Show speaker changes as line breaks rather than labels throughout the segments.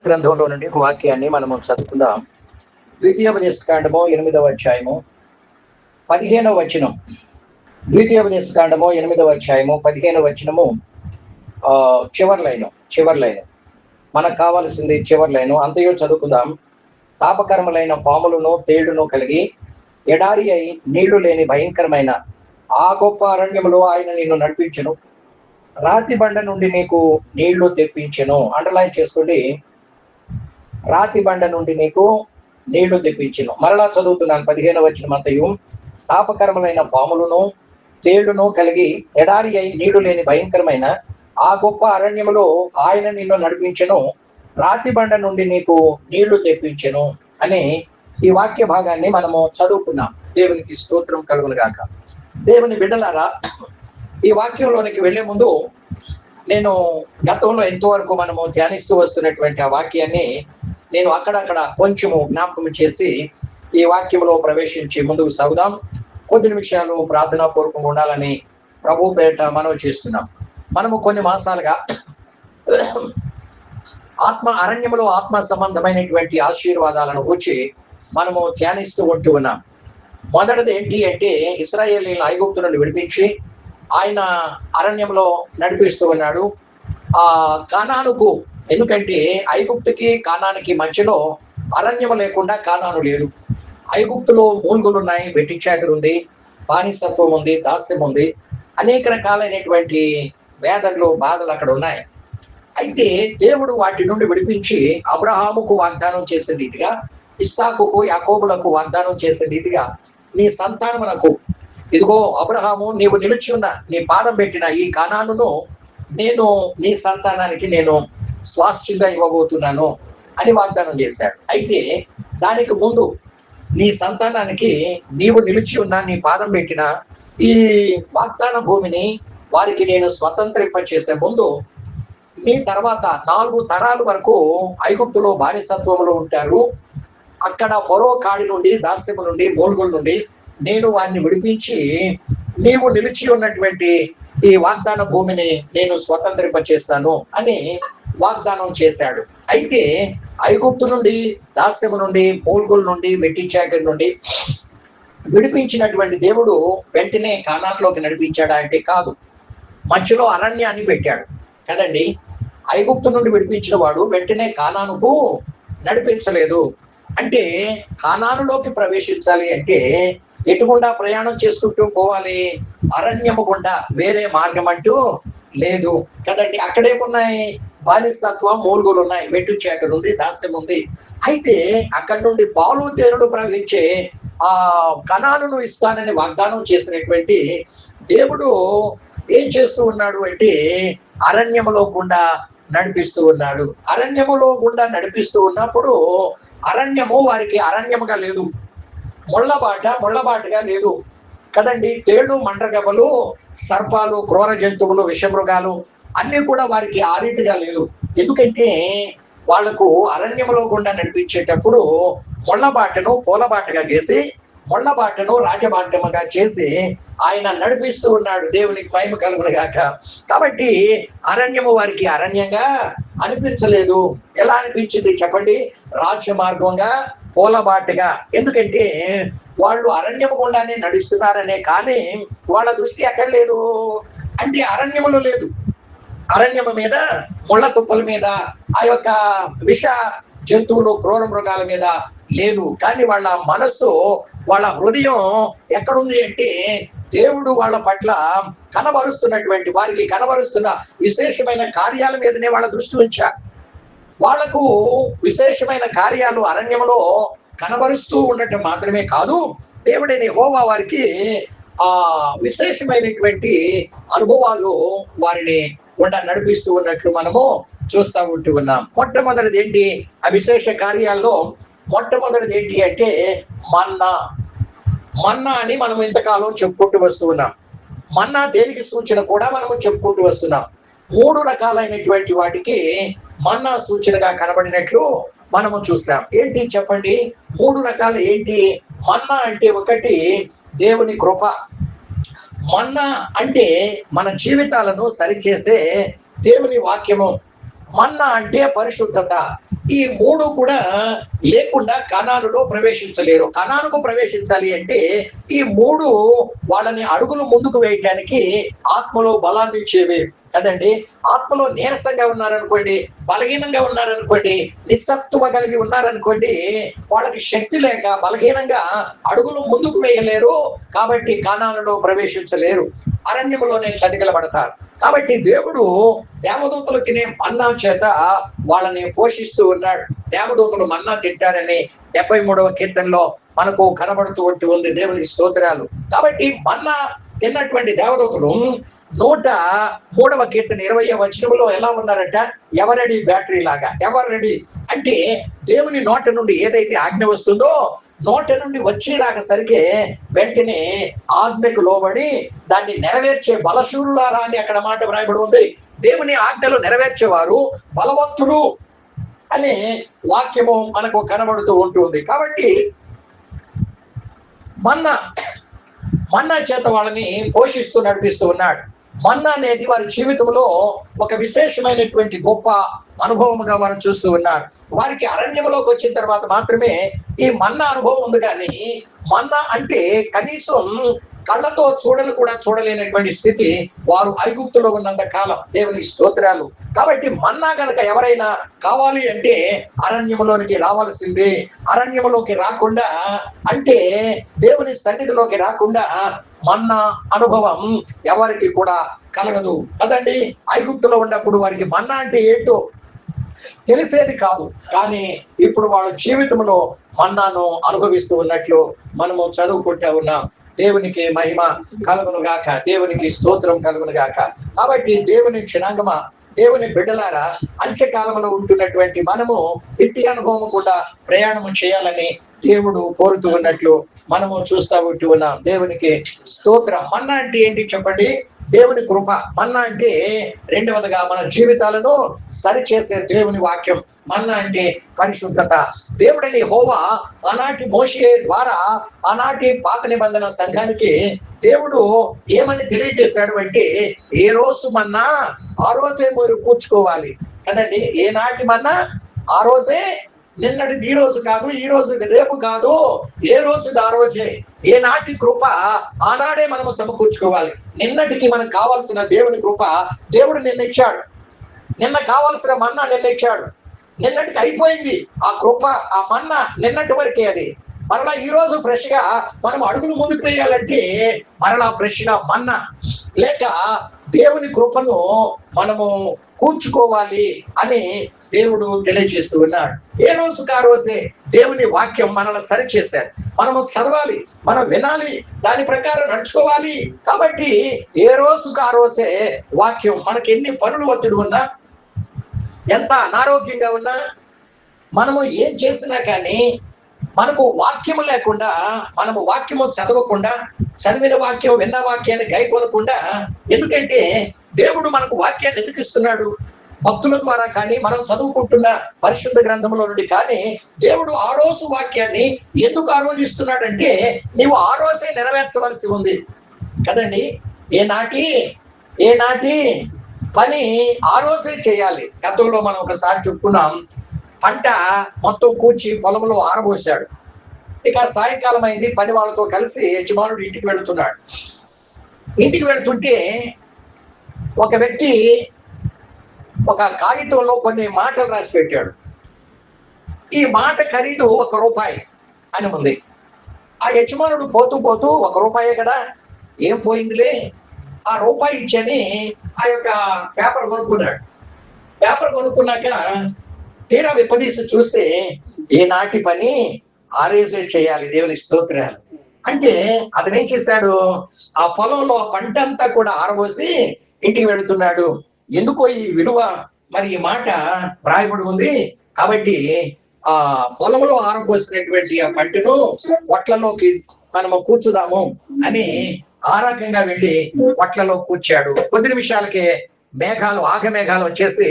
గ్రంథంలో నుండి ఒక వాక్యాన్ని మనము చదువుకుందాం. ద్వితీయోపదేశకాండము 8వ అధ్యాయము 15వ వచనం. ద్వితీయోపదేశకాండము 8వ అధ్యాయము 15వ వచనము చివరి లైను మనకు కావాల్సింది చివరి లైను. అంతయో చదువుకుందాం. తాపకరములైన పాములను తేళ్లను కలిగి ఎడారి అయి నీళ్లు లేని భయంకరమైన ఆ గొప్ప అరణ్యములో ఆయన నిన్ను నడిపించును. రాతి బండ నుండి నీకు నీళ్లు తెప్పించెను. అండర్లైన్ చేసుకోండి. రాతి బండ నుండి నీకు నీళ్లు తెప్పించెను. మరలా చదువుతున్నాను 15వ వచనం అంతయు. తాపకరములైన పాములను తేళ్లను కలిగి ఎడారి అయి నీళ్లు లేని భయంకరమైన ఆ గొప్ప అరణ్యములో ఆయన నిన్ను నడిపించెను. రాతి బండ నుండి నీకు నీళ్లు తెప్పించెను అని ఈ వాక్య భాగాన్ని మనము చదువుకున్నాం. దేవునికి స్తోత్రం కలుగును గాక. దేవుని బిడ్డలారా, ఈ వాక్యంలోనికి వెళ్లే ముందు నేను గతంలో ఎంతవరకు మనము ధ్యానిస్తూ వస్తున్నటువంటి ఆ వాక్యాన్ని నేను అక్కడక్కడ కొంచెము జ్ఞాపకం చేసి ఈ వాక్యంలో ప్రవేశించి ముందుకు సాగుదాం. కొద్ది నిమిషాలు ప్రార్థనా పూర్వకంగా ఉండాలని ప్రభు పేట మనవి చేస్తున్నాం. మనము కొన్ని మాసాలుగా అరణ్యంలో ఆత్మ సంబంధమైనటువంటి ఆశీర్వాదాలను గురించి మనము ధ్యానిస్తూ ఉంటూ ఉన్నాం. మొదటిది ఏంటి అంటే, ఇశ్రాయేలీయులను ఐగుప్తు నుండి విడిపించి ఆయన అరణ్యంలో నడిపిస్తూ ఉన్నాడు. కానానుకు, ఎందుకంటే ఐగుప్తుకి కానానికి మధ్యలో అరణ్యము లేకుండా కానాను లేదు. ఐగుప్తులో మూల్గులు ఉన్నాయి, వెట్టి చాకరి ఉంది, బానిసత్వం ఉంది, దాస్యం ఉంది, అనేక రకాలైనటువంటి వేదనలు బాధలు అక్కడ ఉన్నాయి. అయితే దేవుడు వాటి నుండి విడిపించి అబ్రహాముకు వాగ్దానం చేసే రీతిగా, ఇస్సాకుకు యాకోబులకు వాగ్దానం చేసే రీతిగా, నీ సంతానమునకు, ఇదిగో అబ్రహాము, నీవు నిలిచి ఉన్న నీ పాదం పెట్టిన ఈ కానానును నేను నీ సంతానానికి నేను స్వాస్థ్యంగా ఇవ్వబోతున్నాను అని వాగ్దానం చేశాడు. అయితే దానికి ముందు నీ సంతానానికి నీవు నిలిచి ఉన్న నీ పాదం పెట్టిన ఈ వాగ్దాన భూమిని వారికి నేను స్వతంత్రింప చేసే ముందు మీ తర్వాత 4 తరాల వరకు ఐగుప్తులో బానిసత్వంలో ఉంటారు. అక్కడ ఫరో కాడి నుండి, దాస్యము నుండి, మూల్గుల నుండి నేను వారిని విడిపించి నీవు నిలిచి ఉన్నటువంటి ఈ వాగ్దాన భూమిని నేను స్వతంత్రింప చేస్తాను అని వాగ్దానం చేశాడు. అయితే ఐగుప్తు నుండి, దాస్యము నుండి, మూల్గుల నుండి, వెట్టి చాకరి నుండి విడిపించినటువంటి దేవుడు వెంటనే కానాన్లోకి నడిపించాడా అంటే కాదు. మధ్యలో అరణ్యాన్ని పెట్టాడు కదండి. ఐగుప్తు నుండి విడిపించిన వాడు వెంటనే కానానుకు నడిపించలేదు. అంటే కానానులోకి ప్రవేశించాలి అంటే ఎటుగుండా ప్రయాణం చేసుకుంటూ పోవాలి? అరణ్యము గుండా, వేరే మార్గం అంటూ లేదు కదండి. అక్కడేమున్నాయి? బానిసత్వం, మూల్గులు ఉన్నాయి, వెట్టు చాకరి ఉంది, దాస్యం ఉంది. అయితే అక్కడి నుండి పాలు తేనెలు ప్రవహించే ఆ కనానును ఇస్తానని వాగ్దానం చేసినటువంటి దేవుడు ఏం చేస్తూ ఉన్నాడు అంటే అరణ్యములో గుండా నడిపిస్తూ ఉన్నాడు. అరణ్యములో గుండా నడిపిస్తూ ఉన్నప్పుడు అరణ్యము వారికి అరణ్యముగా లేదు, ముళ్ళబాటుగా లేదు కదండి. తేళ్లు, మండ్రగవ్వలు, సర్పాలు, క్రూర జంతువులు, విషమృగాలు అన్ని కూడా వారికి ఆ రీతిగా లేదు. ఎందుకంటే వాళ్లకు అరణ్యములో గుండా నడిపించేటప్పుడు ముళ్ళబాటను పూలబాటగా చేసి, ముళ్ళబాటను రాజమార్గముగా చేసి ఆయన నడిపిస్తూ ఉన్నాడు. దేవునికి మహిమ కలుగును గాక. కాబట్టి అరణ్యము వారికి అరణ్యంగా అనిపించలేదు. ఎలా అనిపించింది చెప్పండి? రాజమార్గంగా, పూలబాటగా. ఎందుకంటే వాళ్ళు అరణ్యము గుండానే నడుస్తున్నారనే, కానీ వాళ్ళ దృష్టి ఎక్కడ లేదు అంటే అరణ్యములో లేదు. అరణ్యము మీద, ముళ్ళ తుప్పల మీద, ఆ యొక్క విష జంతువులు, క్రూర మృగాల మీద లేదు. కానీ వాళ్ళ మనస్సు, వాళ్ళ హృదయం ఎక్కడుంది అంటే దేవుడు వాళ్ళ పట్ల కనబరుస్తున్నటువంటి, వారికి కనబరుస్తున్న విశేషమైన కార్యాల మీదనే వాళ్ళ దృష్టి ఉంచారు. వాళ్లకు విశేషమైన కార్యాలు అరణ్యంలో కనబరుస్తూ ఉండటం మాత్రమే కాదు, దేవుడైన యెహోవా వారికి విశేషమైనటువంటి అనుభవాలు వారిని నడిపిస్తూ ఉన్నట్లు మనము చూస్తూ ఉంటూ ఉన్నాం. మొట్టమొదటిది ఏంటి? ఆ విశేష కార్యాల్లో మొట్టమొదటిది ఏంటి అంటే మన్నా అని మనం ఇంతకాలం చెప్పుకుంటూ వస్తూ ఉన్నాం. మన్నా దేనికి సూచన కూడా మనము చెప్పుకుంటూ వస్తున్నాం. 3 రకాలైనటువంటి వాటికి మన్నా సూచనగా కనబడినట్లు మనము చూసాం. ఏంటి చెప్పండి? 3 రకాలు ఏంటి? మన్నా అంటే ఒకటి దేవుని కృప. మన్నా అంటే మన జీవితాలను సరిచేసే దేవుని వాక్యము. మన్నా అంటే పరిశుద్ధత. ఈ మూడు కూడా లేకుండా కనానులో ప్రవేశించలేరు. కనానుకు ప్రవేశించాలి అంటే ఈ మూడు వాళ్ళని అడుగులు ముందుకు వేయడానికి ఆత్మలో బలాన్ని ఇచ్చేవి కదండి. ఆత్మలో నీరసంగా ఉన్నారనుకోండి, బలహీనంగా ఉన్నారనుకోండి, నిస్సత్తువ కలిగి ఉన్నారనుకోండి, వాళ్ళకి శక్తి లేక బలహీనంగా అడుగులు ముందుకు వేయలేరు. కాబట్టి కనానులో ప్రవేశించలేరు, అరణ్యములోనే చతికిలబడతారు. కాబట్టి దేవుడు దేవదూతలు తినే మన్నా చేత వాళ్ళని పోషిస్తూ ఉన్నాడు. దేవదూతలు మన్నా తింటారని 73వ కీర్తనలో మనకు కనబడుతూ ఉంది. దేవునికి స్తోత్రాలు. కాబట్టి మన్నా తిన్నటువంటి దేవదూతలు 103వ కీర్తన 20వ వచనంలో ఎలా ఉన్నారంట? ఎవరెడీ బ్యాటరీ లాగా. ఎవరు రెడీ అంటే దేవుని నోట నుండి ఏదైతే ఆజ్ఞ వస్తుందో నోట నుండి వచ్చేలాగసరికి వెంటనే ఆజ్ఞకు లోబడి దాన్ని నెరవేర్చే బలశూరులారా అని అక్కడ మాట వ్రాయబడి ఉంది. దేవుని ఆజ్ఞలు నెరవేర్చేవారు బలవంతుడు అనే వాక్యము మనకు కనబడుతూ ఉంటుంది. కాబట్టి మన్నా చేత వాళ్ళని పోషిస్తూ నడిపిస్తూ ఉన్నాడు. మన్నా అనేది వారి జీవితంలో ఒక విశేషమైనటువంటి గొప్ప అనుభవముగా మనం చూస్తూ ఉన్నారు. వారికి అరణ్యంలోకి వచ్చిన తర్వాత మాత్రమే ఈ మన్నా అనుభవం ఉంది. కానీ మన్నా అంటే కనీసం కళ్ళతో కూడా చూడలేనటువంటి స్థితి వారు ఐగుప్తులో ఉన్నంత కాలం. దేవునికి స్తోత్రాలు. కాబట్టి మన్నా గనక ఎవరైనా కావాలి అంటే అరణ్యములోనికి రావాల్సిందే. అరణ్యములోకి రాకుండా అంటే దేవుని సన్నిధిలోకి రాకుండా మన్నా అనుభవం ఎవరికి కూడా కలగదు కదండి. ఐగుప్తులో ఉన్నప్పుడు వారికి మన్నా అంటే ఏంటో తెలిసేది కాదు. కానీ ఇప్పుడు వాళ్ళ జీవితంలో మన్నాను అనుభవిస్తూ ఉన్నట్లు మనము చదువుకుంటూ ఉన్నాం. దేవునికి మహిమ కలుగును గాక, దేవునికి స్తోత్రం కలుగును గాక. కాబట్టి దేవుని జనాంగమా, దేవుని బిడ్డలారా, అంత్యకాలంలో ఉంటున్నటువంటి మనము ఇట్టి అనుభవం కూడా ప్రయాణము చేయాలని దేవుడు కోరుతూ ఉన్నట్లు మనము చూస్తూ ఉన్నాం. దేవునికి స్తోత్రం. మన్నా అంటే ఏంటి చెప్పండి? దేవుని కృప. మన్నా అంటే రెండవదిగా మన జీవితాలను సరిచేసే దేవుని వాక్యం. మన్నా అంటే పరిశుద్ధత. దేవుడని యెహోవా ఆనాటి మోషే ద్వారా ఆనాటి పాత నిబంధన సంఘానికి దేవుడు ఏమని తెలియజేశాడు అంటే, ఏ రోజు మన్నా ఆ రోజే మీరు కూర్చుకోవాలి కదండి. ఏనాటి మన్నా ఆ రోజే, నిన్నటిది ఈ రోజు కాదు, ఈ రోజు రేపు కాదు, ఏ రోజు ఆ రోజే. ఏనాటి కృప ఆనాడే మనము సమకూర్చుకోవాలి. నిన్నటికి మనకు కావాల్సిన దేవుని కృప దేవుడు నిన్న ఇచ్చాడు. నిన్న కావాల్సిన మన్నా నిన్న ఇచ్చాడు. నిన్నటికి అయిపోయింది ఆ కృప, ఆ మన్నా నిన్నటి వరకే. అది మరలా ఈ రోజు ఫ్రెష్ గా మనం అడుగులు ముందుకు వేయాలంటే మరలా ఫ్రెష్ గా మన్నా లేక దేవుని కృపను మనము కూర్చుకోవాలి అని దేవుడు తెలియజేస్తూ ఉన్నాడు. ఏ రోజుకు ఆ రోజే దేవుని వాక్యం మనల్ని సరిచేశారు. మనము చదవాలి, మనం వినాలి, దాని ప్రకారం నడుచుకోవాలి. కాబట్టి ఏ రోజుకు ఆ రోజే వాక్యం. మనకి ఎన్ని పనులు ఒత్తిడి ఉన్నా, ఎంత అనారోగ్యంగా ఉన్నా, మనము ఏం చేసినా కానీ మనకు వాక్యము లేకుండా, మనము వాక్యము చదవకుండా, చదివిన వాక్యం విన్న వాక్యాన్ని గైకొనకుండా, ఎందుకంటే దేవుడు మనకు వాక్యాన్ని ఎందుకు ఇస్తున్నాడు? భక్తుల ద్వారా కానీ, మనం చదువుకుంటున్న పరిశుద్ధ గ్రంథంలో నుండి కానీ దేవుడు ఆ రోజు వాక్యాన్ని ఎందుకు ఆ రోజు ఇస్తున్నాడంటే నీవు ఆ రోజే నెరవేర్చవలసి ఉంది కదండి. ఏనాటి పని ఆ రోజే చేయాలి. గతంలో మనం ఒకసారి చెప్పుకున్నాం, పంట మొత్తం కూర్చి పొలంలో ఆరబోసాడు. ఇక సాయంకాలం అయింది, పని వాళ్ళతో కలిసి యజమానుడు ఇంటికి వెళుతున్నాడు. ఇంటికి వెళుతుంటే ఒక వ్యక్తి ఒక కాగితంలో కొన్ని మాటలు రాసి పెట్టాడు. ఈ మాట ఖరీదు ₹1 అని ఉంది. ఆ యజమానుడు పోతూ ₹1 కదా, ఏం పోయిందిలే, ఆ రూపాయి ఇచ్చని ఆ యొక్క పేపర్ కొనుక్కున్నాడు. పేపర్ కొనుక్కున్నాక తీరా విప్పదీసి చూస్తే ఏనాటి పని ఆ రోజే చేయాలి. దేవుని స్తోత్రాలు. అంటే అతను ఏం చేశాడు? ఆ పొలంలో ఆ పంట అంతా కూడా ఆరబోసి ఇంటికి వెళుతున్నాడు. ఎందుకో ఈ విలువ, మరి ఈ మాట వ్రాయబడి ఉంది. కాబట్టి ఆ పొలంలో ఆరబోసినటువంటి ఆ పంటను పొట్లలోకి మనము కూర్చుదాము అని ఆ రకంగా వెళ్ళి పొట్లలో కూర్చాడు. కొద్ది నిమిషాలకే ఆగమేఘాలు వచ్చేసి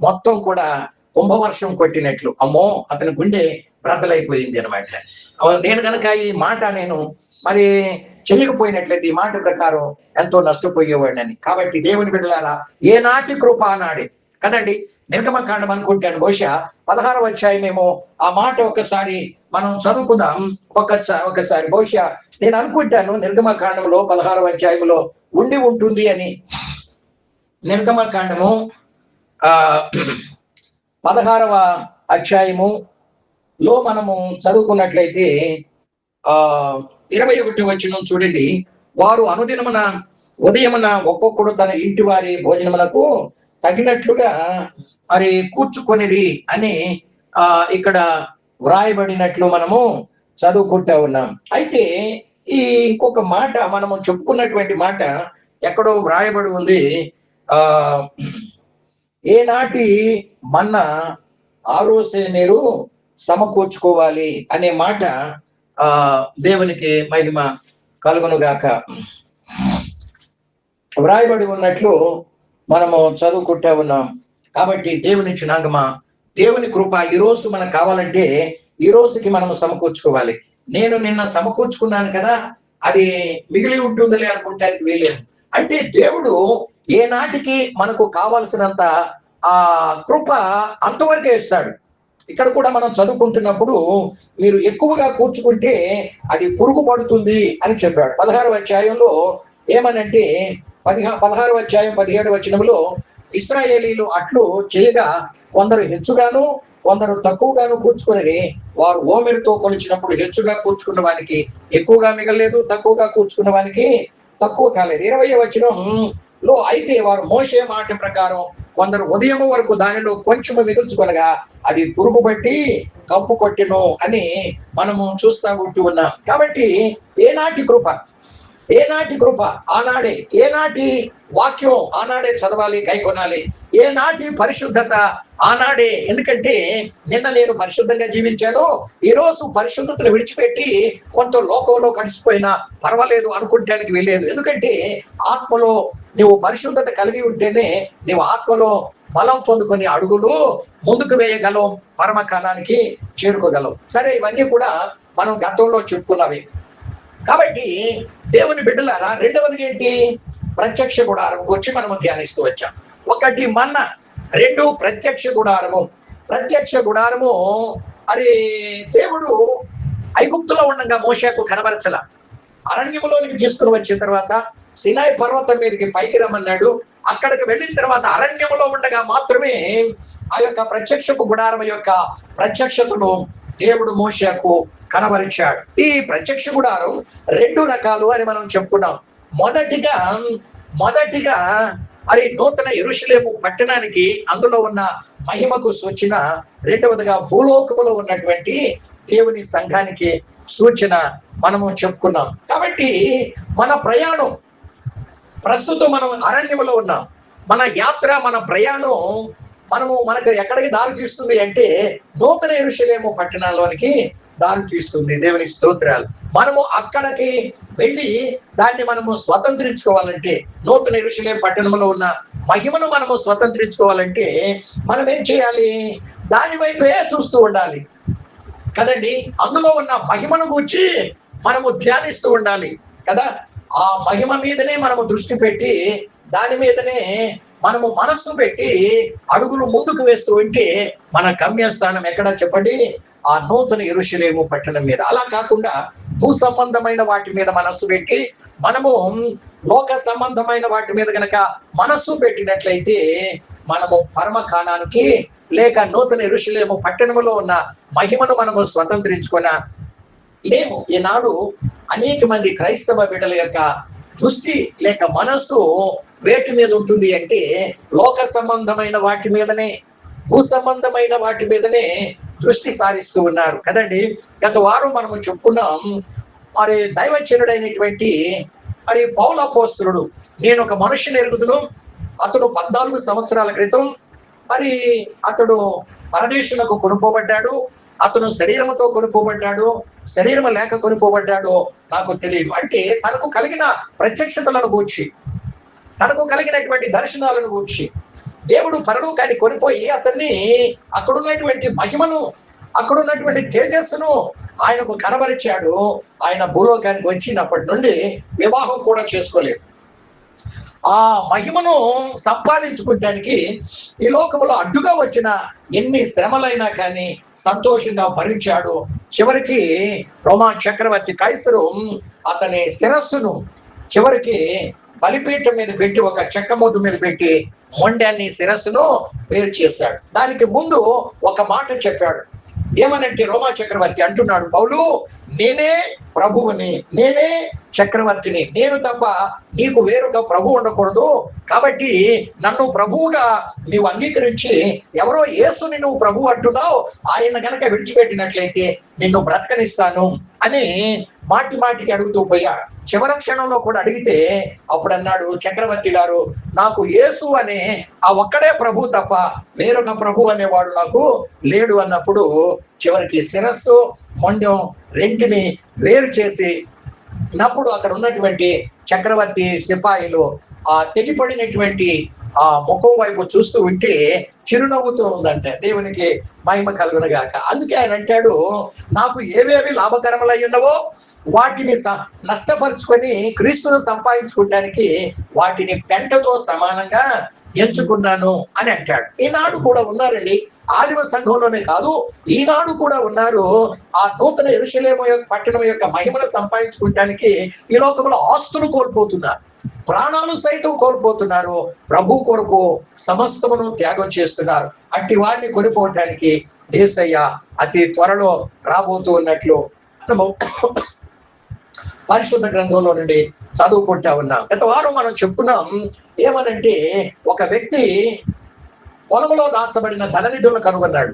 మొత్తం కూడా కుంభవర్షం కొట్టినట్లు, అమ్మో అతని గుండె బ్రద్దలైపోయింది అనమాట. నేను కనుక ఈ మాట మరి చెయ్యకపోయినట్లయితే ఈ మాట ప్రకారం ఎంతో నష్టపోయేవాడిని. కాబట్టి దేవుని బిడ్డలారా, ఏనాటి కృప ఆనాడే కదండి. నిర్గమకాండం అనుకుంటాను, బహుశా 16వ అధ్యాయమేమో. ఆ మాట ఒకసారి మనం చదువుకుందాం. ఒకసారి బహుశా నేను అనుకుంటాను నిర్గమకాండంలో 16వ అధ్యాయంలో ఉండి ఉంటుంది అని. నిర్గమకాండము 16వ అధ్యాయములో మనము చదువుకున్నట్లయితే 21వ వచనం చూడండి. వారు అనుదినమున ఉదయమున ఒక్కొక్కడు తన ఇంటి వారి భోజనములకు తగినట్లుగా మరి కూర్చుకొనిరి అని ఇక్కడ వ్రాయబడినట్లు మనము చదువుకుంటా ఉన్నాం. అయితే ఈ ఇంకొక మాట మనము చెప్పుకున్నటువంటి మాట ఎక్కడో వ్రాయబడి ఉంది. ఏనాటి మన్నా ఆ రోజే మీరు సమకూర్చుకోవాలి అనే మాట దేవునికి మహిమ కలుగును గాక వ్రాయబడి ఉన్నట్లు మనము చదువుకుంటా ఉన్నాం. కాబట్టి దేవుని చునాంగమా, దేవుని కృప ఈరోజు మనకు కావాలంటే ఈ రోజుకి మనము సమకూర్చుకోవాలి. నేను నిన్న సమకూర్చుకున్నాను కదా, అది మిగిలి ఉంటుందిలే అనుకుంటానికి వీలేదు. అంటే దేవుడు ఏనాటికి మనకు కావాల్సినంత ఆ కృప అంతవరకే ఇస్తాడు. ఇక్కడ కూడా మనం చదువుకుంటున్నప్పుడు మీరు ఎక్కువగా కూర్చుకుంటే అది పురుగు పడుతుంది అని చెప్పాడు. 16వ అధ్యాయంలో ఏమనంటే 16వ అధ్యాయం 17వ వచనంలో ఇశ్రాయేలీలు అట్లు చేయగా కొందరు హెచ్చుగాను కొందరు తక్కువగాను కూర్చుకుని వారు ఓమెరుతో కొలిచినప్పుడు హెచ్చుగా కూర్చుకున్న వానికి ఎక్కువగా మిగలేదు, తక్కువగా కూర్చుకున్న వానికి తక్కువ కాలేదు. 20వ వచనంలో అయితే వారు మోషే మాట ప్రకారం కొందరు ఉదయం వరకు దానిలో కొంచెము మిగుల్చుకొనగా అది పురుగు బట్టి కప్పు కొట్టెను అని మనము చూస్తా ఉంటూ ఉన్నాం. కాబట్టి ఏనాటి కృప ఆనాడే, ఏనాటి వాక్యం ఆనాడే చదవాలి, కైకొనాలి. ఏనాటి పరిశుద్ధత ఆనాడే. ఎందుకంటే నిన్న నేను పరిశుద్ధంగా జీవించాను, ఈరోజు పరిశుద్ధతను విడిచిపెట్టి కొంత లోకంలో కలిసిపోయినా పర్వాలేదు అనుకుంటానికి వెళ్ళలేదు. ఎందుకంటే ఆత్మలో నువ్వు పరిశుద్ధత కలిగి ఉంటేనే నువ్వు ఆత్మలో బలం పొందుకొని అడుగులు ముందుకు వేయగలం, పరమకాలానికి చేరుకోగలం. సరే, ఇవన్నీ కూడా మనం గతంలో చెప్పుకున్నవి. కాబట్టి దేవుని బిడ్డలారా, రెండవది ఏంటి? ప్రత్యక్ష గుడారం గురించి మనము ధ్యానిస్తూ వచ్చాం. ఒకటి మన్నా, రెండు ప్రత్యక్ష గుడారము. ప్రత్యక్ష గుడారము అరే దేవుడు ఐగుప్తులో ఉండగా మోషేకు కనబరచల, అరణ్యములోనికి తీసుకుని వచ్చిన తర్వాత సినాయి పర్వతం మీదకి పైకి రమ్మన్నాడు. అక్కడికి వెళ్ళిన తర్వాత అరణ్యములో ఉండగా మాత్రమే ఆ యొక్క ప్రత్యక్షపు గుడారం యొక్క ప్రత్యక్షతను దేవుడు మోషేకు కనబరిచాడు. ఈ ప్రత్యక్ష గుడారం 2 రకాలు అని మనం చెప్పుకున్నాం. మొదటిగా మరి నూతన యెరూషలేము పట్టణానికి అందులో ఉన్న మహిమకు సూచన, రెండవదిగా భూలోకములో ఉన్నటువంటి దేవుని సంఘానికి సూచన మనము చెప్పుకున్నాం. కాబట్టి మన ప్రయాణం ప్రస్తుతం మనం అరణ్యంలో ఉన్నాం. మన యాత్ర, మన ప్రయాణం మనకు ఎక్కడికి దారి తీస్తుంది అంటే నూతన యెరూషలేము పట్టణంలోనికి దారి తీస్తుంది. దేవునికి స్తోత్రాలు. మనము అక్కడికి వెళ్ళి దాన్ని మనము స్వతంత్రించుకోవాలంటే, నూతన యెరూషలేము పట్టణంలో ఉన్న మహిమను మనము స్వతంత్రించుకోవాలంటే మనం ఏం చేయాలి? దాని వైపే చూస్తూ ఉండాలి కదండి. అందులో ఉన్న మహిమను గూర్చి మనము ధ్యానిస్తూ ఉండాలి కదా. ఆ మహిమ మీదనే మనము దృష్టి పెట్టి దాని మీదనే మనము మనస్సు పెట్టి అడుగులు ముందుకు వేస్తూ ఉంటే మన గమ్యస్థానం ఎక్కడ చెప్పండి? ఆ నూతన యెరూషలేము పట్టణం మీద. అలా కాకుండా భూ సంబంధమైన వాటి మీద మనస్సు పెట్టి మనము లోక సంబంధమైన వాటి మీద గనక మనస్సు పెట్టినట్లయితే మనము పరమకాలానికి లేక నూతన యెరూషలేము పట్టణంలో ఉన్న మహిమను మనము స్వతంత్రించుకున్న లేము. ఈనాడు అనేక మంది క్రైస్తవ బిడ్డల యొక్క దృష్టి లేక మనస్సు వేటి మీద ఉంటుంది అంటే లోక సంబంధమైన వాటి మీదనే, భూ సంబంధమైన వాటి మీదనే దృష్టి సారిస్తూ ఉన్నారు కదండి. గత వారం మనము చెప్పుకున్నాం, మరి దైవజనుడైనటువంటి మరి పౌలు అపోస్తలుడు, నేను ఒక మనుషుని ఎరుగుదును, అతడు 14 సంవత్సరాల క్రితం మరి అతడు పరదేశులకు కొనుక్కోబడ్డాడు, అతను శరీరంతో కొనుక్కోబడ్డాడు, శరీరం లేక కొనుక్కోబడ్డాడో నాకు తెలియదు. అంటే తనకు కలిగిన ప్రత్యక్షతలను గూర్చి, తనకు కలిగినటువంటి దర్శనాలను గూర్చి దేవుడు పరలోకాన్ని కొనిపోయి అతన్ని అక్కడున్నటువంటి మహిమను, అక్కడున్నటువంటి తేజస్సును ఆయనకు కనబరిచాడు. ఆయన భూలోకానికి వచ్చినప్పటి నుండి వివాహం కూడా చేసుకోలేదు. ఆ మహిమను సంపాదించుకోవడానికి ఈ లోకంలో అడ్డుగా వచ్చిన ఎన్ని శ్రమలైనా కానీ సంతోషంగా భరించాడు. చివరికి రోమా చక్రవర్తి కైసరు అతని శిరస్సును చివరికి బలిపీఠం మీద పెట్టి, ఒక చెక్క మొద్దు మీద పెట్టి మొండాన్ని శిరస్సును వేరు చేశాడు. దానికి ముందు ఒక మాట చెప్పాడు. ఏమనంటే రోమా చక్రవర్తి అంటున్నాడు, పౌలు నేనే ప్రభువుని, నేనే చక్రవర్తిని, నేను తప్ప నీకు వేరొక ప్రభు ఉండకూడదు. కాబట్టి నన్ను ప్రభువుగా నీవు అంగీకరించి, ఎవరో యేసుని నువ్వు ప్రభు అంటున్నావు, ఆయన గనక విడిచిపెట్టినట్లయితే నిన్ను బ్రతకనిస్తాను అని మాటి మాటికి అడుగుతూ పోయా. చివరి క్షణంలో కూడా అడిగితే అప్పుడు అన్నాడు, చక్రవర్తి గారు, నాకు యేసు అనే ఆ ఒక్కడే ప్రభు తప్ప వేరొక ప్రభు అనేవాడు నాకు లేడు అన్నప్పుడు చివరికి శిరస్సు మొండెం రెంటిని వేరు చేసి అప్పుడు అక్కడ ఉన్నటువంటి చక్రవర్తి సిపాయిలు ఆ తెగిపడినటువంటి ఆ ముఖం వైపు చూస్తూ ఉంటే చిరునవ్వుతూ ఉందంటే. దేవునికి మహిమ కలుగునుగాక. అందుకే ఆయన అంటాడు, నాకు ఏవేవి లాభకరములై ఉన్నవో వాటిని నష్టపరుచుకొని క్రీస్తును సంపాదించుకోవటానికి వాటిని పెంటతో సమానంగా ఎంచుకున్నాను అని అంటాడు. ఈనాడు కూడా ఉన్నారండి, ఆదిమ సంఘంలోనే కాదు, ఈనాడు కూడా ఉన్నారు. ఆ నూతన యెరూషలేము పట్టణం యొక్క మహిమను సంపాదించుకోవటానికి ఈ లోకంలో ఆస్తులు కోల్పోతున్నారు, ప్రాణాలు సైతం కోల్పోతున్నారు, ప్రభు కొరకు సమస్తమును త్యాగం చేస్తున్నారు. అట్టి వారిని కొనిపోవటానికి యేసయ్య అతి త్వరలో రాబోతూ ఉన్నట్లు మనము పరిశుద్ధ గ్రంథంలో నుండి చదువుకుంటా ఉన్నాం. గత వారం మనం చెప్పుకున్నాం ఏమనంటే, ఒక వ్యక్తి పొలంలో దాచబడిన ధననిధులను కనుగొన్నాడు.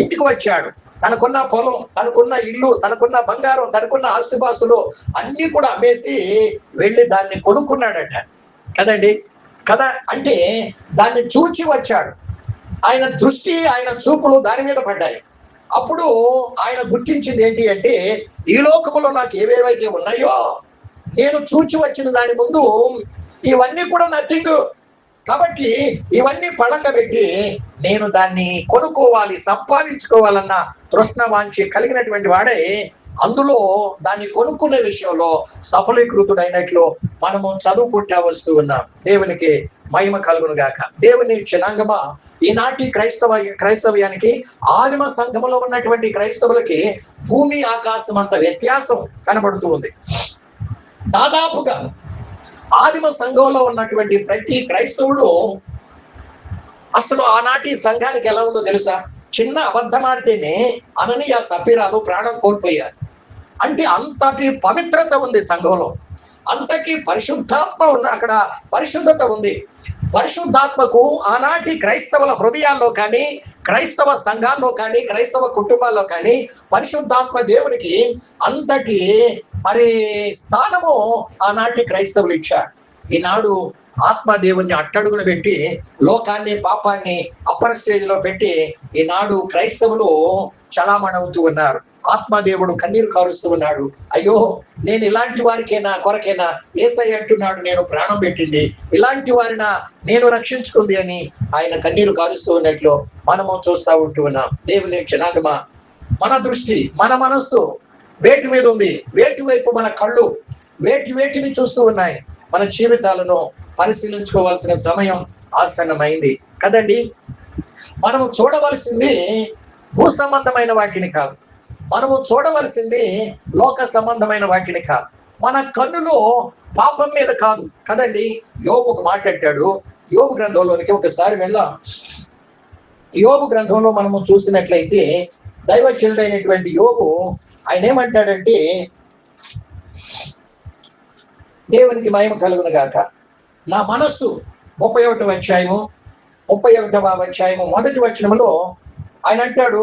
ఇంటికి వచ్చాడు, తనకున్న పొలం, తనకున్న ఇల్లు, తనకున్న బంగారం, తనకున్న ఆస్తిపాస్తులు అన్ని కూడా అమ్మేసి వెళ్ళి దాన్ని కొనుక్కున్నాడట కదండి. కదా, అంటే దాన్ని చూచి వచ్చాడు. ఆయన దృష్టి, ఆయన చూపులు దాని మీద పడ్డాయి. అప్పుడు ఆయన గుర్తించింది ఏంటి అంటే, ఈ లోకములో నాకు ఏవేవైతే ఉన్నాయో నేను చూచి వచ్చిన దాని ముందు ఇవన్నీ కూడా నథింగ్. కాబట్టి ఇవన్నీ పళంగా పెట్టి నేను దాన్ని కొనుక్కోవాలి, సంపాదించుకోవాలన్న తృష్ణ వాంఛ కలిగినటువంటి వాడే అందులో దాన్ని కొనుక్కునే విషయంలో సఫలీకృతుడైనట్లు మనము చదువుకుంటా వస్తూ ఉన్నాం. దేవునికి మహిమ కలుగును గాక. దేవుని జనాంగమా, ఈనాటి క్రైస్తవ్యానికి ఆదిమ సంఘములో ఉన్నటువంటి క్రైస్తవులకి భూమి ఆకాశం అంత వ్యత్యాసం కనబడుతూ ఉంది. దాదాపుగా ఆదిమ సంఘంలో ఉన్నటువంటి ప్రతి క్రైస్తవుడు అసలు ఆనాటి సంఘానికి ఎలా ఉందో తెలుసా? చిన్న అబద్ధం ఆడితేనే అననీయ సఫీరాలు ప్రాణం కోల్పోయారు. అంటే అంతటి పవిత్రత ఉంది సంఘంలో, అంతటి పరిశుద్ధాత్మ ఉన్న, అక్కడ పరిశుద్ధత ఉంది. పరిశుద్ధాత్మకు ఆనాటి క్రైస్తవుల హృదయాల్లో కానీ, క్రైస్తవ సంఘాల్లో కానీ, క్రైస్తవ కుటుంబాల్లో కానీ పరిశుద్ధాత్మ దేవునికి అంతటి స్థానము ఆనాటి క్రైస్తవులు ఇచ్చారు. ఈనాడు ఆత్మ దేవుణ్ణి అట్టడుగున పెట్టి లోకాన్ని, పాపాన్ని అప్పర్ స్టేజ్ లో పెట్టి ఈనాడు క్రైస్తవులు చలామణవుతూ ఉన్నారు. ఆత్మదేవుడు కన్నీరు కారుస్తూ ఉన్నాడు. అయ్యో, నేను ఇలాంటి వారికైనా కొరకైనా యేసయ్య అంటున్నాడు నేను ప్రాణం పెట్టింది, ఇలాంటి వారిన నేను రక్షించుకుంది అని ఆయన కన్నీరు కారుస్తూ ఉన్నట్లు మనము చూస్తూ ఉంటూ ఉన్నాం. దేవుని జనాంగమా, మన దృష్టి, మన మనస్సు వేటి మీద ఉంది, వేటి వైపు మన కళ్ళు వేటిని చూస్తూ ఉన్నాయి. మన జీవితాలను పరిశీలించుకోవాల్సిన సమయం ఆసన్నమైంది కదండి. మనము చూడవలసింది భూ సంబంధమైన వాటిని కాదు, మనము చూడవలసింది లోక సంబంధమైన వాటిని కాదు. మన కన్నులో పాపం మీద కాదు కదండి. యోబు ఒక మాట అంటాడు. యోబు గ్రంథంలోనికి ఒకసారి వెళ్దాం. యోబు గ్రంథంలో మనము చూసినట్లయితే దైవజనుడైనటువంటి యోబు ఆయన ఏమంటాడంటే, దేవునికి మహిమ కలుగును గాక, నా మనస్సు 31వ అధ్యాయము 1వ వచనములో ఆయన అంటాడు,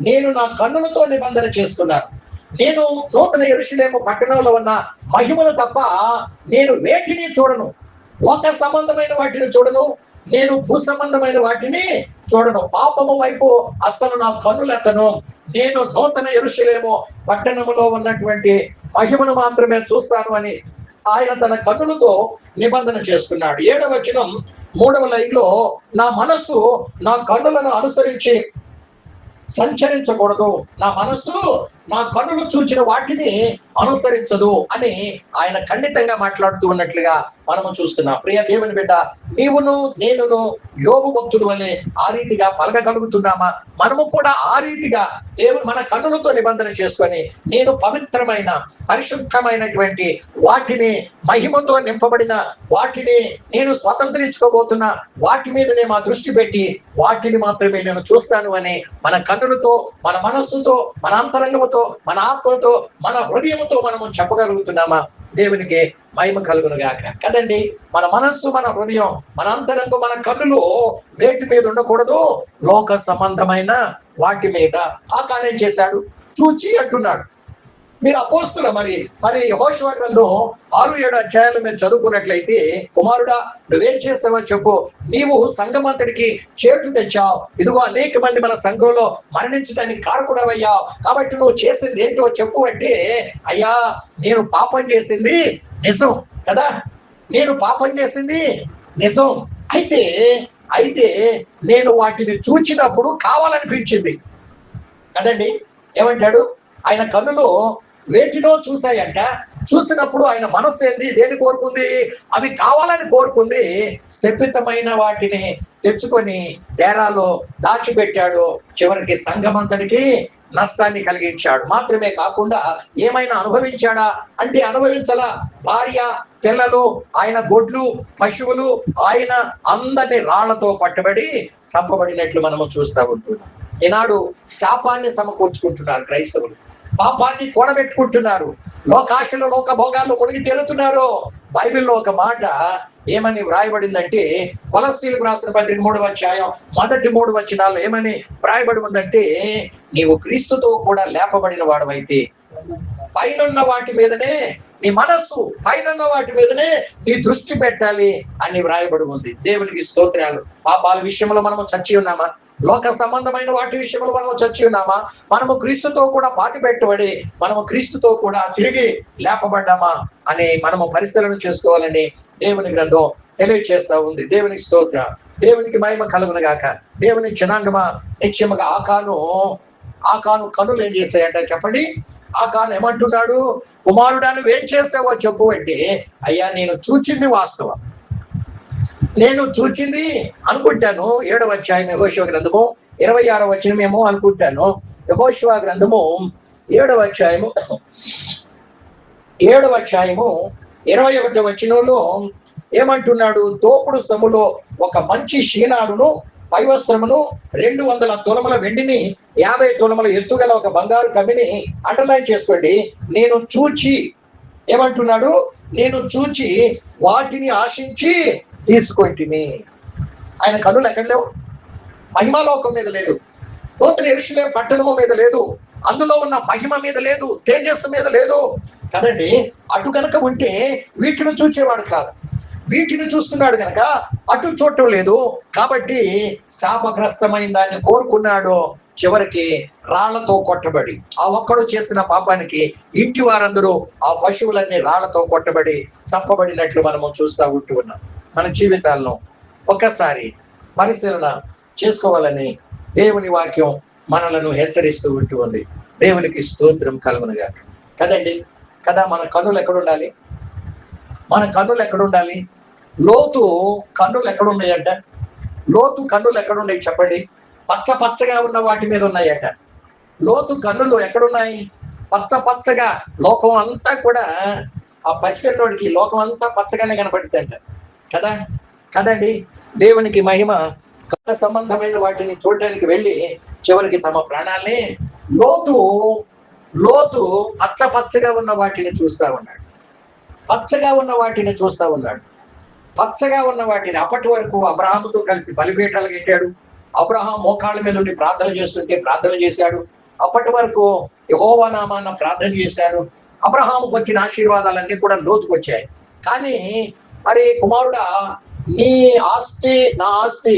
నేను నా కన్నులతో నిబంధన చేస్తున్నాను, నేను నూతన యెరూషలేము పట్టణంలో ఉన్న మహిమను తప్ప నేను వేటిని చూడను, లోక సంబంధమైన వాటిని చూడను, నేను భూ సంబంధమైన వాటిని చూడను, పాపము వైపు అసలు నా కన్నులెత్తను, నేను నూతన యెరూషలేము పట్టణములో ఉన్నటువంటి మహిమను మాత్రమే చూస్తాను అని ఆయన తన కన్నులతో నిబంధన చేసుకున్నాడు. 7వ వచనం 3వ లైన్లో, నా మనస్సు నా కన్నులను అనుసరించి సంచరించకూడదు, నా మనస్సు నా కన్నులు చూచిన వాటిని అనుసరించదు అని ఆయన ఖండితంగా మాట్లాడుతూ ఉన్నట్లుగా మనము చూస్తున్నాం. ప్రియ దేవుని బిడ్డ, నీవును నేనును యోబు భక్తుడు వలె ఆ రీతిగా పలకగలుగుతున్నామా? మనము కూడా ఆ రీతిగా దేవుడు మన కన్నులతో నిబంధన చేసుకొని, నేను పవిత్రమైన పరిశుద్ధమైనటువంటి వాటిని, మహిమతో నింపబడిన వాటిని నేను స్వతంత్రించుకోబోతున్నా, వాటి మీదనే మా దృష్టి పెట్టి వాటిని మాత్రమే నేను చూస్తాను అని మన కన్నులతో, మన మనస్సుతో, మన అంతరంగముతో, మన ఆత్మతో, మన హృదయంతో మనము చెప్పగలుగుతున్నామా? దేవునికి మహిమ కలుగును గాక. కదండి, మన మనస్సు, మన హృదయం, మన అంతరంగం, మన కన్నులు వేటి మీద ఉండకూడదు? లోక సంబంధమైన వాటి మీద. ఆకానే చేశాడు, చూచి అంటున్నాడు. మీరు అపోస్తుల మరి యెహోషువ గ్రంథం 6-7 అధ్యాయాలు మీరు చదువుకున్నట్లయితే, కుమారుడా నువ్వేం చేసావో చెప్పు, నీవు సంఘమంతటికి చేటు తెచ్చావు, ఇదిగో అనేక మంది మన సంఘంలో మరణించడానికి కారకుడవయ్యావు, కాబట్టి నువ్వు చేసింది ఏంటో చెప్పు అంటే, అయ్యా నేను పాపం చేసింది నిజం కదా, నేను పాపం చేసింది నిజం, అయితే నేను వాటిని చూచినప్పుడు కావాలనిపించింది కదండి. ఏమంటాడు? ఆయన కన్నులు వేటినో చూశాయంట. చూసినప్పుడు ఆయన మనస్సు ఏంది? దేని కోరుకుంది? అవి కావాలని కోరుకుంది. శపితమైన వాటిని తెచ్చుకొని డేరాలో దాచిపెట్టాడు. చివరికి సంఘమంతటికి నష్టాన్ని కలిగించాడు. మాత్రమే కాకుండా ఏమైనా అనుభవించాడా అంటే అనుభవించలా. భార్య, పిల్లలు, ఆయన గొడ్లు, పశువులు, ఆయన అందరినీ రాళ్లతో పట్టుబడి చంపబడినట్లు మనము చూస్తూ ఉంటున్నాం. ఈనాడు శాపాన్ని సమకూర్చుకుంటున్నారు క్రైస్తవులు, పాపాన్ని కూడబెట్టుకుంటున్నారు, లోకాశలు, లోక భోగాల్లో మునిగి తేలుతున్నారు. బైబిల్లో ఒక మాట ఏమని వ్రాయబడిందంటే, కొలస్సీలకు రాసిన పత్రిక 3వ అధ్యాయం మొదటి 3 వచనాల్లో ఏమని వ్రాయబడి ఉందంటే, నీవు క్రీస్తుతో కూడా లేపబడిన వాడవైతే పైనున్న వాటి మీదనే నీ మనస్సు, పైనున్న వాటి మీదనే నీ దృష్టి పెట్టాలి అని వ్రాయబడి ఉంది. దేవునికి స్తోత్రాలు. పాపాల విషయంలో మనము చచ్చి ఉన్నామా? లోక సంబంధమైన వాటి విషయంలో మనము చచ్చి ఉన్నామా? మనము క్రీస్తుతో కూడా పాతి పెట్టబడి మనము క్రీస్తుతో కూడా తిరిగి లేపబడ్డామా అని మనము పరిశీలన చేసుకోవాలని దేవుని గ్రంథం తెలియజేస్తా ఉంది. దేవునికి స్తోత్ర, దేవునికి మహిమ కలుగును గాక. దేవుని జనాంగమా, నిశ్చయముగా ఆకాను కనులు ఏం చేశాయంట చెప్పండి. ఆకాను ఏమంటున్నాడు? కుమారుడా నువ్వేం చేసావో చెప్పు అంటే, అయ్యా నేను చూచింది వాస్తవం, నేను చూచింది అనుకుంటాను. 7వ అధ్యాయం యెహోషువ గ్రంథము 26వ వచనమేమో అనుకుంటాను. యెహోషువ గ్రంథము 7వ అధ్యాయము 21వ వచనంలో ఏమంటున్నాడు? తోపుడు సొమ్ములో ఒక మంచి షీనారును, పైవస్త్రమును, 200 తులముల వెండిని, 50 తులముల ఎత్తుగల ఒక బంగారు కమ్మిని అండర్లైన్ చేసుకోండి. నేను చూచి ఏమంటున్నాడు? నేను చూచి వాటిని ఆశించి తీసుకొంటిని. ఆయన కన్నులు ఎక్కడ లేవు? మహిమాలోకం మీద లేదు, నూతన యెరూషలేము పట్టణము మీద లేదు, అందులో ఉన్న మహిమ మీద లేదు, తేజస్సు మీద లేదు కదండి. అటు కనుక ఉంటే వీటిని చూచేవాడు కాదు. వీటిని చూస్తున్నాడు కనుక అటు చూడటం లేదు. కాబట్టి శాపగ్రస్తమైన దాన్ని కోరుకున్నాడు. చివరికి రాళ్లతో కొట్టబడి, ఆ ఒక్కడు చేసిన పాపానికి ఇంటి వారందరూ, ఆ పశువులన్నీ రాళ్లతో కొట్టబడి చంపబడినట్లు మనము చూస్తూ ఉంటూ ఉన్నాం. మన జీవితాలను ఒక్కసారి పరిశీలన చేసుకోవాలని దేవుని వాక్యం మనలను హెచ్చరిస్తూ ఉంటూ ఉంది. దేవునికి స్తోత్రం కలుగునుగా. కదండి కదా. మన కన్నులు ఎక్కడుండాలి? మన కన్నులు ఎక్కడుండాలి? లోతు కన్నులు ఎక్కడున్నాయంట? లోతు కన్నులు ఎక్కడున్నాయి చెప్పండి? పచ్చగా ఉన్న వాటి మీద ఉన్నాయట. లోతు కన్నులు ఎక్కడున్నాయి? పచ్చగా. లోకం అంతా కూడా ఆ పసిపిల్లోడికి లోకం అంతా పచ్చగానే కనపడుతుందంట కదా. కదండి, దేవునికి మహిమ. కళ్ళ సంబంధమైన వాటిని చూడటానికి వెళ్ళి చివరికి తమ ప్రాణాల్ని లోతు పచ్చగా ఉన్న వాటిని చూస్తా ఉన్నాడు. పచ్చగా ఉన్న వాటిని అప్పటి వరకు అబ్రహాముతో కలిసి బలిపీఠాలు కట్టాడు. అబ్రహాం మోకాళ్ళ మీద ఉండి ప్రార్థన చేస్తుంటే ప్రార్థన చేశాడు. అప్పటి వరకు యెహోవా నామాన ప్రార్థన చేశారు. అబ్రహాముకు వచ్చిన ఆశీర్వాదాలన్నీ కూడా లోతుకు వచ్చాయి. కానీ మరి కుమారుడా, నీ ఆస్తి నా ఆస్తి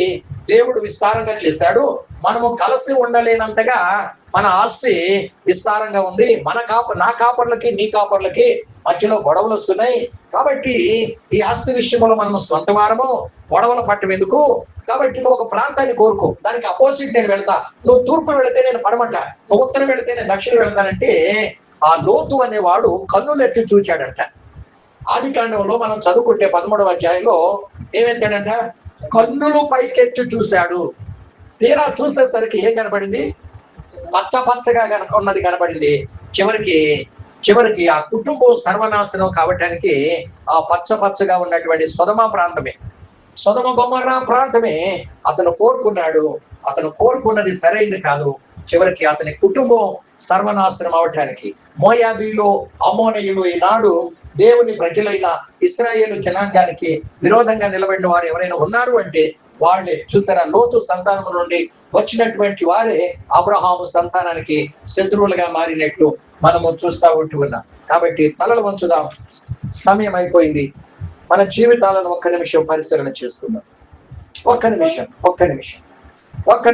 దేవుడు విస్తారంగా చేశాడు. మనము కలిసి ఉండలేనంతగా మన ఆస్తి విస్తారంగా ఉంది. నా కాపర్లకి నీ కాపర్లకి మధ్యలో గొడవలు వస్తున్నాయి. కాబట్టి ఈ ఆస్తి విషయంలో మనం సొంత వారము, గొడవల పట్టం ఎందుకు? కాబట్టి నువ్వు ఒక ప్రాంతాన్ని కోరుకో, దానికి అపోజిట్ నేను వెళ్తా. నువ్వు తూర్పు వెళితే నేను పడమట, నువ్వు ఉత్తరం వెళితే నేను దక్షిణం వెళ్తానంటే ఆ లోతు అనేవాడు కన్నులెత్తి చూచాడంట. ఆది కాండంలో మనం చదువుకుంటే 13వ అధ్యాయంలో ఏమైతాడంట, కన్నులు పైకెత్తి చూశాడు. తీరా చూసేసరికి ఏం కనబడింది, పచ్చ పచ్చగా ఉన్నది కనబడింది. చివరికి ఆ కుటుంబం సర్వనాశనం కావటానికి ఆ పచ్చ పచ్చగా ఉన్నటువంటి సొదొమ గొమొర్రా ప్రాంతమే అతను కోరుకున్నాడు. అతను కోరుకున్నది సరైనది కాదు. చివరికి అతని కుటుంబం సర్వనాశనం అవటానికి మోయాబీలు, అమ్మోనీయులు ఈనాడు దేవుని ప్రజలైన ఇశ్రాయేలు జనాంగానికి విరోధంగా నిలబడిన వారు ఎవరైనా ఉన్నారు అంటే వాళ్ళే. చూసారా, లోతు సంతానం నుండి వచ్చినటువంటి వారే అబ్రహాము సంతానానికి శత్రువులుగా మారినట్లు మనము చూస్తూ ఉంటున్నాం. కాబట్టి తలలు వంచుదాం, సమయం అయిపోయింది. మన జీవితాలను ఒక్క నిమిషం పరిశీలన చేసుకుందాం. ఒక్క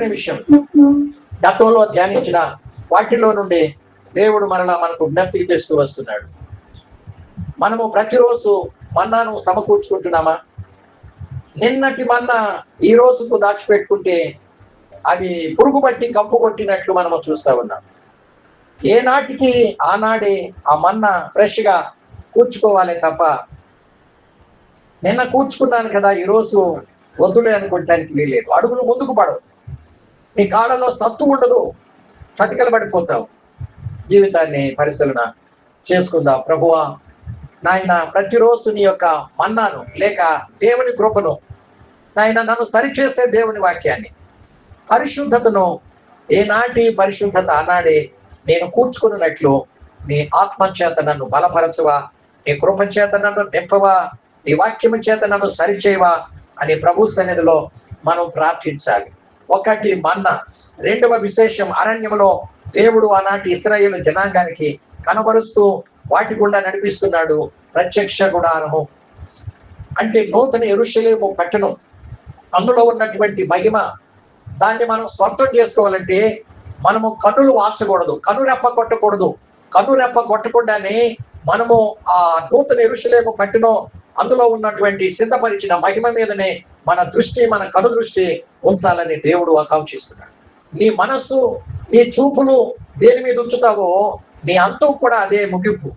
నిమిషం గతంలో ధ్యానించిన వాటిలో నుండి దేవుడు మరలా మనకు జ్ఞప్తికి తెస్తూ వస్తున్నాడు. మనము ప్రతిరోజు మన్నాను సమకూర్చుకుంటున్నామా? నిన్నటి మన్నా ఈ రోజుకు దాచిపెట్టుకుంటే అది పురుగు పట్టి కంపు కొట్టినట్లు మనము చూస్తా ఉన్నాం. ఏనాటికి ఆనాడే ఆ మన్నా ఫ్రెష్ గా కూర్చుకోవాలి తప్ప నిన్న కూర్చుకున్నాను కదా ఈరోజు వద్దులే అనుకోవటానికి వీల్లేదు. అడుగులు ముందుకు పడవు, నీ కాళ్ళలో సత్తు ఉండదు, చతికలు పడిపోతావు. జీవితాన్ని పరిశీలన చేసుకుందాం. ప్రభువా నాయన, ప్రతిరోజు నీ యొక్క మన్నాను లేక దేవుని కృపను నాయన, నన్ను సరిచేసే దేవుని వాక్యాన్ని, పరిశుద్ధతను, ఏనాటి పరిశుద్ధత ఆనాడే నేను కూర్చుకున్నట్లు నీ ఆత్మచేత నన్ను బలపరచవా, నీ కృప చేత నన్ను నింపవా, నీ వాక్యము చేత నన్ను సరిచేయవా అని ప్రభు సన్నిధిలో మనం ప్రార్థించాలి. ఒకటి మన్నా. రెండవ విశేషం, అరణ్యంలో దేవుడు ఆనాటి ఇశ్రాయేలు జనాంగానికి కనబరుస్తూ వాటి గుండా నడిపిస్తున్నాడు ప్రత్యక్ష గుడారము. అంటే నూతన యెరూషలేము పట్టణం, అందులో ఉన్నటువంటి మహిమ, దాన్ని మనం స్వంతం చేసుకోవాలంటే మనము కన్నులు వాల్చకూడదు, కనురెప్ప కొట్టకూడదు. కనురెప్ప కొట్టకుండానే మనము ఆ నూతన యెరూషలేము పట్టణం, అందులో ఉన్నటువంటి సిద్ధపరిచిన మహిమ మీదనే మన దృష్టి, మన కను దృష్టి ఉంచాలని దేవుడు ఆకాంక్షిస్తున్నాడు. నీ మనస్సు, నీ చూపులు దేని మీద ఉంచుతావో నీ అంతం కూడా అదే ముగింపు.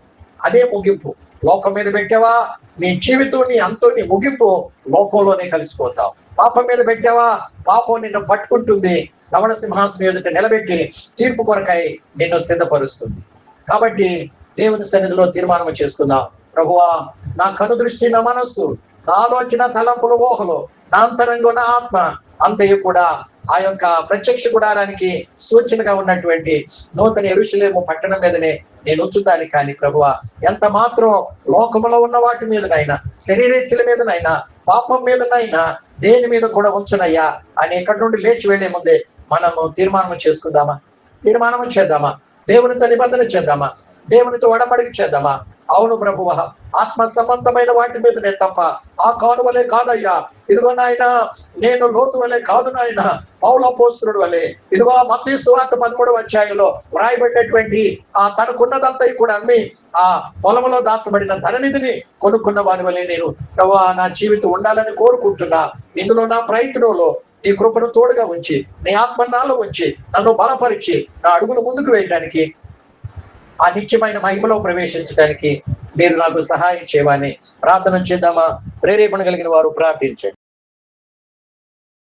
లోకం మీద పెట్టావా, నీ జీవితం, నీ అంతం, నీ ముగింపు లోకంలోనే కలిసిపోతావు. పాపం మీద పెట్టావా, పాపం నిన్ను పట్టుకుంటుంది, ధవళ సింహాసనం ఎదుట నిలబెట్టి తీర్పు కొరకై నిన్ను సిద్ధపరుస్తుంది. కాబట్టి దేవుని సన్నిధిలో తీర్మానం చేసుకుందాం. ప్రభువా, నా కను దృష్టి, నా మనస్సు, నా ఆలోచన, తలంపులు, ఊహలు, నా అంతరంగం, నా ఆత్మ అంతయు కూడా ఆ యొక్క ప్రత్యక్ష గుడారానికి సూచనగా ఉన్నటువంటి నూతన యెరూషలేము పట్టణం మీదనే నేను ఉంచుతాను. కానీ ప్రభువా, ఎంత మాత్రం లోకములో ఉన్న వాటి మీదనైనా, శరీరేచ్ఛల మీదనైనా, పాపం మీదనైనా దేని మీద కూడా ఉంచునయ్యా అని ఇక్కడి నుండి లేచి వెళ్లే ముందే మనము తీర్మానం చేద్దామా? దేవునితో నిబంధన చేద్దామా? దేవునితో ఒడంబడిక చేద్దామా? అవును ప్రభువా, ఆత్మ సంబంధమైన వాటి మీదనే తప్ప ఆ కాను వలె కాదయ్యా. ఇదిగో నాయన, నేను లోతు వలె కాదు నాయన, పౌలు అపోస్తలుడు వలె. ఇదిగో మత్తయి సువార్త 13వ అధ్యాయంలో వ్రాయబడినటువంటి ఆ తనకున్నదంతా కూడా అమ్మి ఆ పొలంలో దాచబడిన ధననిధిని కొనుక్కున్న వారి వలె నేను ప్రభువా నా జీవితం ఉండాలని కోరుకుంటున్నా. ఇందులో నా ప్రయత్నంలో నీ కృపను తోడుగా ఉంచి, నీ ఆత్మ నాలో ఉంచి, నన్ను బలపరిచి నా అడుగులు ముందుకు వేయడానికి, ఆ నిత్యమైన మహిమలో ప్రవేశించడానికి మీరు నాకు సహాయం చేయమని ప్రార్థన చేద్దామా? ప్రేరేపణ కలిగిన వారు ప్రార్థించండి.